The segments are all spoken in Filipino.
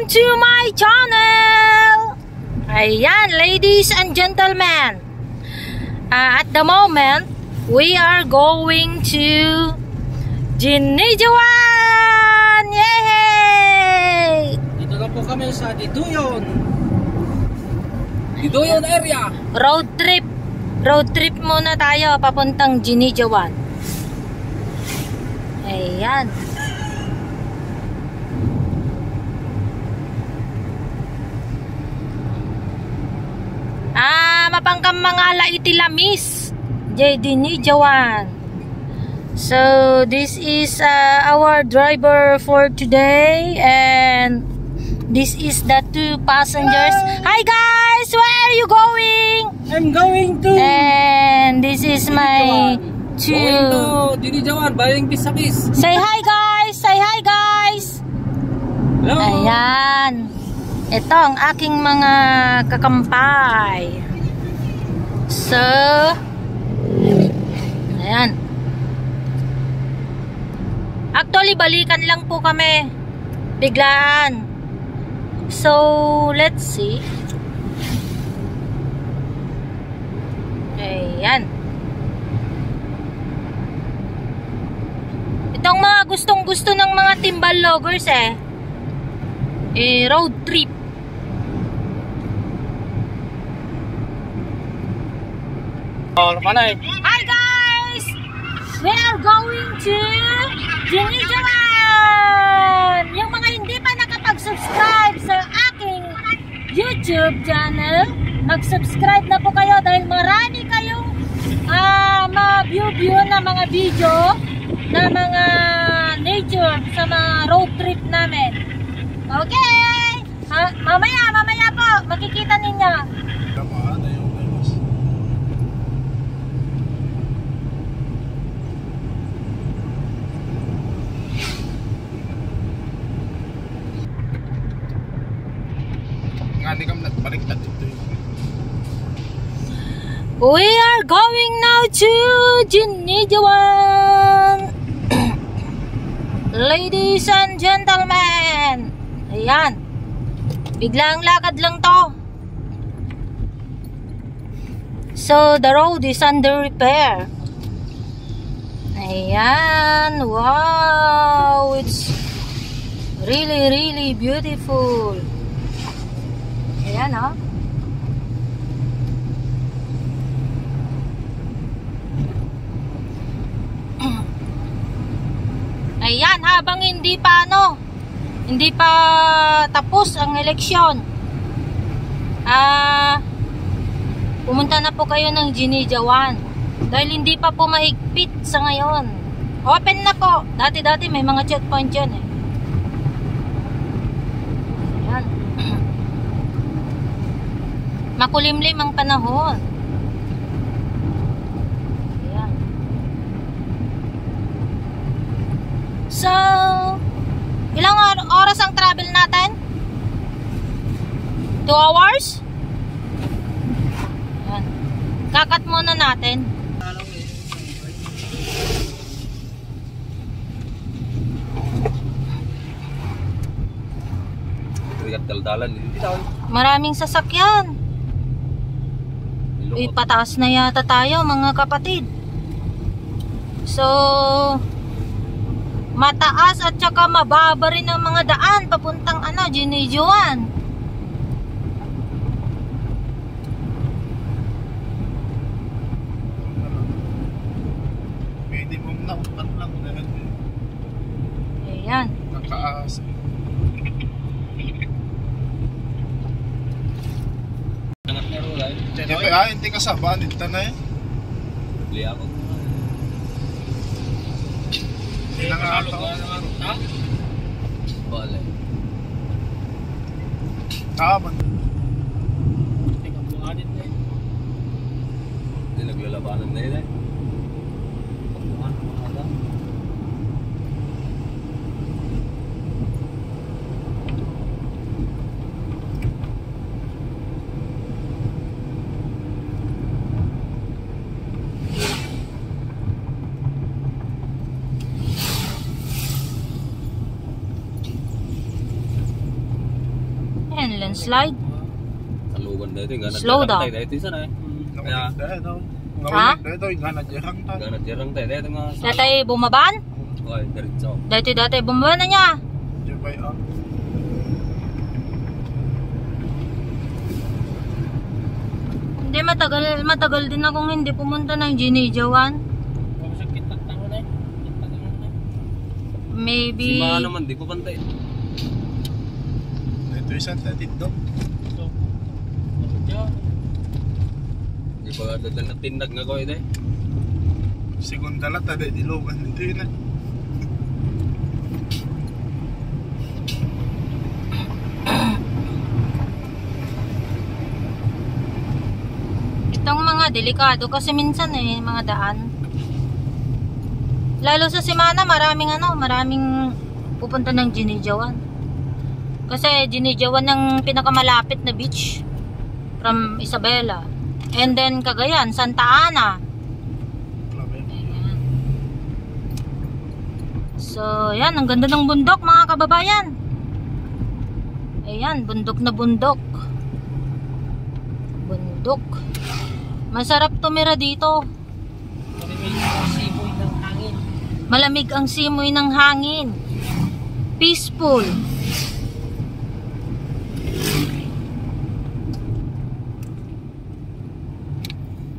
Welcome to my channel! Ayan, ladies and gentlemen. At the moment, we are going to Ginijawan! Yay! Dito na po kami sa Diduyon. Diduyon area. Road trip. Road trip muna tayo papuntang Ginijawan. Ayan. Mapangkam mga laitilamis. Ginijawan. So this is our driver for today, and this is the two passengers. Hi guys, where are you going? I'm going to. And this is my two. Going to Ginijawan, Bayang Bisakis. Say hi guys, say hi guys. Hello. Ayan. Ito ang aking mga kakampay. So, ayan. Actually, balikan lang po kami. Biglaan. So, let's see. Ayan. Itong mga gustong-gusto ng mga timbal loggers road trip. Hi guys! We are going to Ginijawan! Yung mga hindi pa nakapag-subscribe sa aking YouTube channel, mag-subscribe na po kayo dahil marami kayong ma-view na mga video na mga nature sa mga road trip namin. Okay! Mamaya po, makikita ninyo. We are going now to Ginijawan. Ladies and gentlemen. Ayan. Biglang lakad lang to. So the road is under repair. Ayan. Wow. It's really beautiful. Ayan oh. Ayan, habang hindi pa tapos ang eleksyon, pumunta na po kayo ng Ginijawan dahil hindi pa po mahigpit sa ngayon. Open na po. Dati may mga checkpoint yun Ayan. Makulimlim ang panahon. Ayan. So, ilang oras ang travel natin? 2 hours? Ayan. Kakat muna natin. Maraming sasakyan. Pataas na yata tayo mga kapatid. So, mataas at saka mababa rin ang mga daan papuntang Ginijawan. Minimum na upat lang na. Ayan. Nakaas. Hindi ka sabaan dito na Bili ako. Boleh. Tingnan mo nga dito Hindi naglalabanan na yun Pagbuhan mo nga lang. Ayan, landslide. Talugan dito, yung ganat Slow down. Dito isa na eh. Kaya, Nakulit dahil daw. Ha? Nakulit dahil daw. Yung ganat jarang tayo. ganat jarang tayo. Dito nga sa... Dati bumaban? Okay, diretso. Dati bumaban na niya. Diyan ba yung Hindi, matagal din akong hindi pumunta ng Ginijawan. Maybe... Si Ma naman, di ko pantay. ito isang tatid daw. Di ba dadal na tindag nga ko ito eh. Segunda lang tayo dilugan. Ito yun eh. Itong mga delikado kasi minsan mga daan. Lalo sa Simana, maraming pupunta ng Ginijawan. Kasi Ginijawan ang pinakamalapit na beach from Isabela. And then Cagayan, Santa Ana. Ayan. So, yan, ang ganda ng bundok mga kababayan. Ayan, bundok na bundok. Bundok. Masarap tumira dito. Malamig ang simoy ng hangin. Peaceful.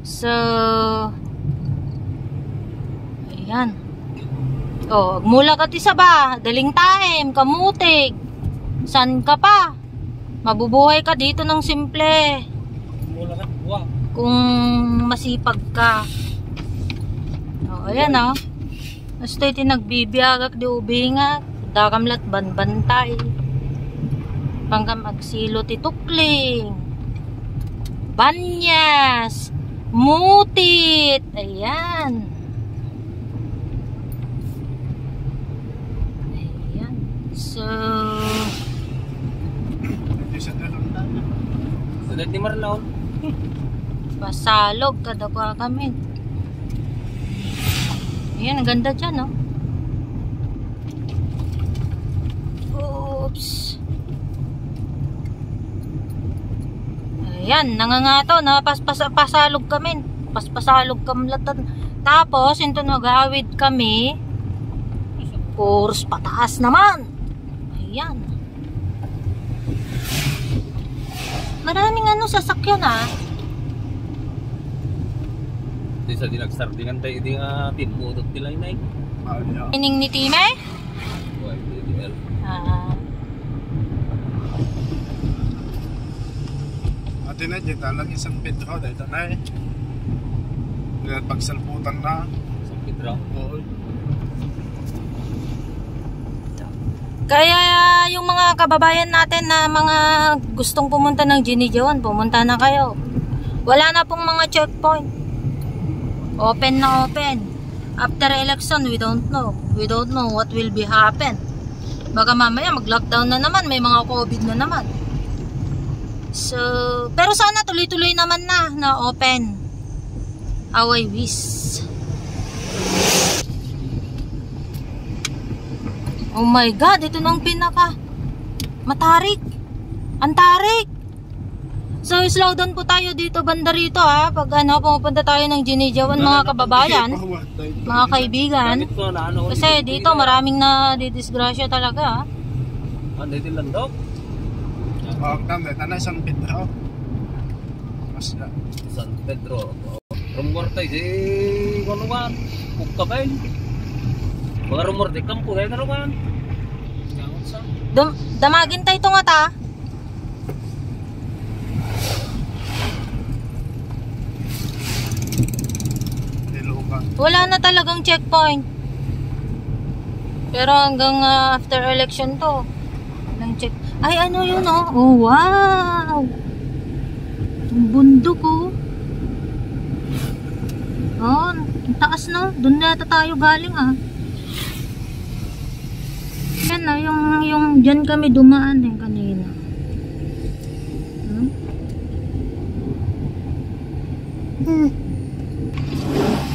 So, ayan. Oh, mula ka ti sa ba, daling time, kamutig. San ka pa? Mabubuhay ka dito ng simple. Kung masipag ka. Oh, ayan oh. Basta iti nagbibiyagak di ubingat. Dakamlat banbantay. Panggam agsilo ti tukling. Banyas. Mutit. Ayan. Ayan. So, Ito isang jarang tayo. Sudat ni Marlon. pasalog kada ka kami. Ayan, ang ganda dyan, oh. Oops. Ayan, nangangato na pasalog kami. Pasalog kamlatan. Tapos, ito nag-awid kami. Puros pataas naman. Ayan. Maraming sasakyan, ah. Di sa dinagsardingan tayo, di nga pinputot nila yun ay. Ining ni Time? Uy, DDL. Ate na dyan, talang isang Pedro dahil tanay. Dahil pagsalputan na. Sa Pedro. Oo. Kaya yung mga kababayan natin na mga gustong pumunta ng Ginijawan, pumunta na kayo. Wala na pong mga checkpoint. Open na open. After election, we don't know. We don't know what will be happen. Baka mamaya mag-lockdown na naman, may mga COVID na naman. So, pero sana tuloy-tuloy naman na open. Away wish. Oh my God, ito nang pinaka matarik. Antarik. So, slow down po tayo dito banda rito, ha. Pag pumunta tayo ng Ginijawan, mga kababayan, mga kaibigan. Kasi dito maraming na didisgrasya talaga, ha. Ano dito lang daw? Ang tanay, tanay San Pedro. Mas na. San Pedro. Rumor tayo, di kanuan. Kukabay. Mga rumor di kampo tayo kanuan. Damagin tayo ito nga ta. Nilugan. Wala na talagang checkpoint. Pero hanggang after election to. Nang check. Ay, ano yun, oh? Oh, wow! Ang bundok, oh. Oh, ang taas, no? Doon na tayo galing, ah. Yan, no? Yung dyan kami dumaan, kanina.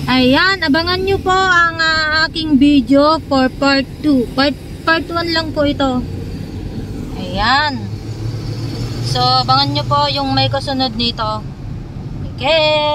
Ayan, abangan nyo po ang aking video for part 2. Part 1 lang po ito. Ayan. So, abangan nyo po yung may kasunod nito. Okay.